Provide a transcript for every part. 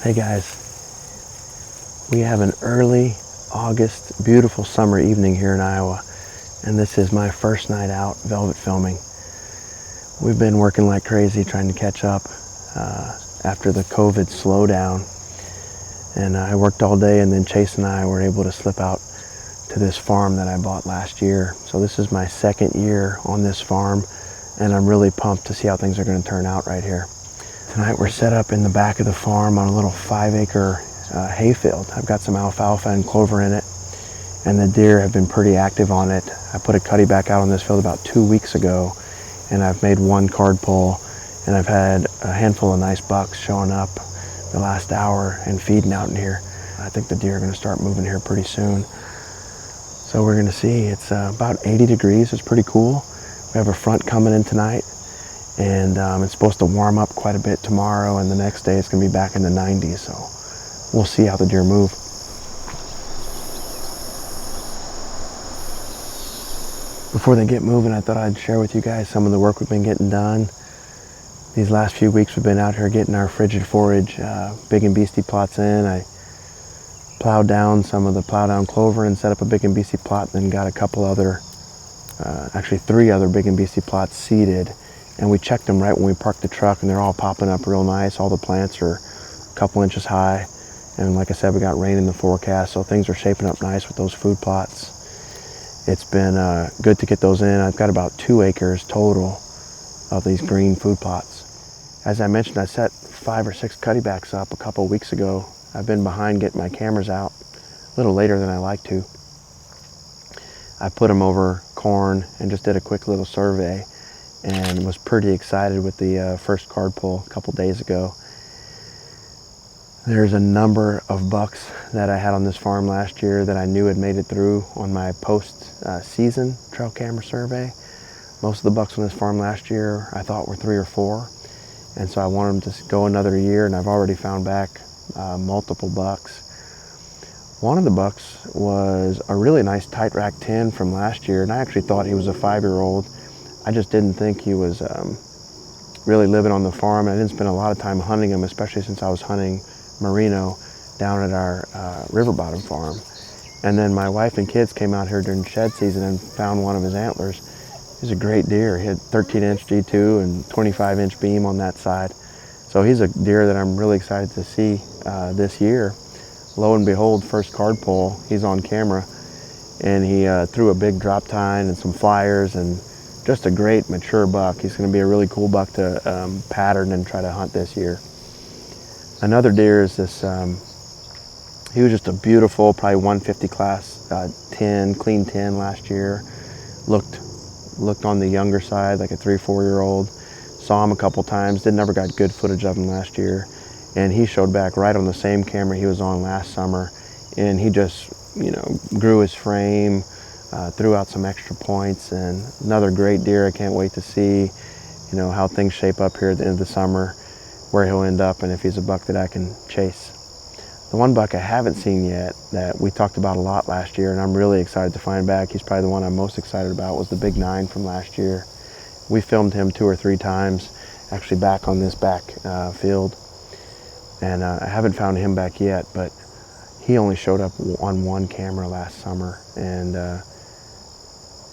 Hey guys, we have an early August beautiful summer evening here in Iowa, and this is my first night out velvet filming. We've been working like crazy trying to catch up after the COVID slowdown, and I worked all day, and then Chase and I were able to slip out to this farm that I bought last year. So this is my second year on this farm, and I'm really pumped to see how things are going to turn out right here. Tonight we're set up in the back of the farm on a little 5-acre hayfield. I've got some alfalfa and clover in it, and the deer have been pretty active on it. I put a Cuddeback out on this field about 2 weeks ago, and I've made one card pull, and I've had a handful of nice bucks showing up the last hour and feeding out in here. I think the deer are going to start moving here pretty soon. So we're going to see. It's about 80 degrees. It's pretty cool. We have a front coming in tonight, and it's supposed to warm up quite a bit tomorrow, and the next day it's going to be back in the 90s, so we'll see how the deer move. Before they get moving, I thought I'd share with you guys some of the work we've been getting done. These last few weeks we've been out here getting our frigid forage big and beastie plots in. I plowed down some of the plow down clover and set up a big and beastie plot, and then got a couple other, actually 3 other big and beastie plots seeded. And we checked them right when we parked the truck, and they're all popping up real nice. All the plants are a couple inches high. And like I said, we got rain in the forecast, so things are shaping up nice with those food plots. It's been good to get those in. I've got about 2 acres total of these green food plots. As I mentioned, I set 5 or 6 Cuddebacks up a couple weeks ago. I've been behind getting my cameras out a little later than I like to. I put them over corn and just did a quick little survey, and was pretty excited with the first card pull a couple days ago. There's a number of bucks that I had on this farm last year that I knew had made it through on my post-season trail camera survey. Most of the bucks on this farm last year I thought were 3 or 4, and so I wanted them to go another year, and I've already found back multiple bucks. One of the bucks was a really nice tight rack 10 from last year, and I actually thought he was a 5-year-old. I just didn't think he was really living on the farm, and I didn't spend a lot of time hunting him, especially since I was hunting merino down at our river bottom farm. And then my wife and kids came out here during shed season and found one of his antlers. He's a great deer. He had 13-inch G2 and 25-inch beam on that side. So he's a deer that I'm really excited to see this year. Lo and behold, first card pull, he's on camera, and he threw a big drop tine and some flyers, and just a great mature buck. He's going to be a really cool buck to pattern and try to hunt this year. Another deer is this, he was just a beautiful, probably 150 class 10, clean 10 last year. Looked on the younger side, like a 3-4-year-old. Saw him a couple times, never got good footage of him last year. And he showed back right on the same camera he was on last summer. And he just, grew his frame, threw out some extra points, and another great deer. I can't wait to see, how things shape up here at the end of the summer, where he'll end up, and if he's a buck that I can chase. The one buck I haven't seen yet that we talked about a lot last year, and I'm really excited to find back, he's probably the one I'm most excited about, was the big 9 from last year. We filmed him 2 or 3 times, actually back on this back field, and I haven't found him back yet, but he only showed up on 1 camera last summer, and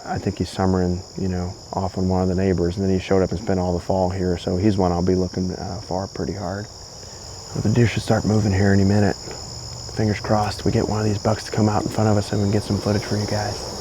I think he's summering, off on one of the neighbors, and then he showed up and spent all the fall here, so he's one I'll be looking for pretty hard. Well, the deer should start moving here any minute. Fingers crossed we get one of these bucks to come out in front of us and we can get some footage for you guys.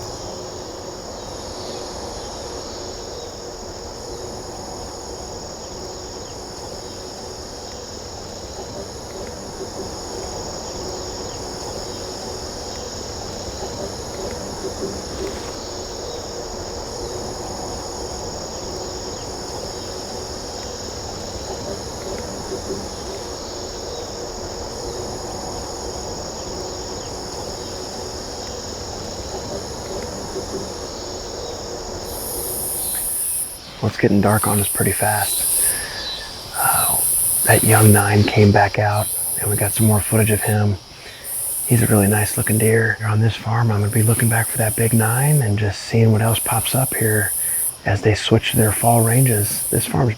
Well, it's getting dark on us pretty fast. That young 9 came back out, and we got some more footage of him. He's a really nice looking deer. On this farm, I'm gonna be looking back for that big 9 and just seeing what else pops up here as they switch to their fall ranges. This farm's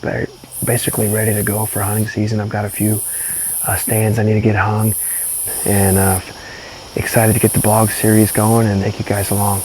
basically ready to go for hunting season. I've got a few stands I need to get hung, and excited to get the blog series going and take you guys along.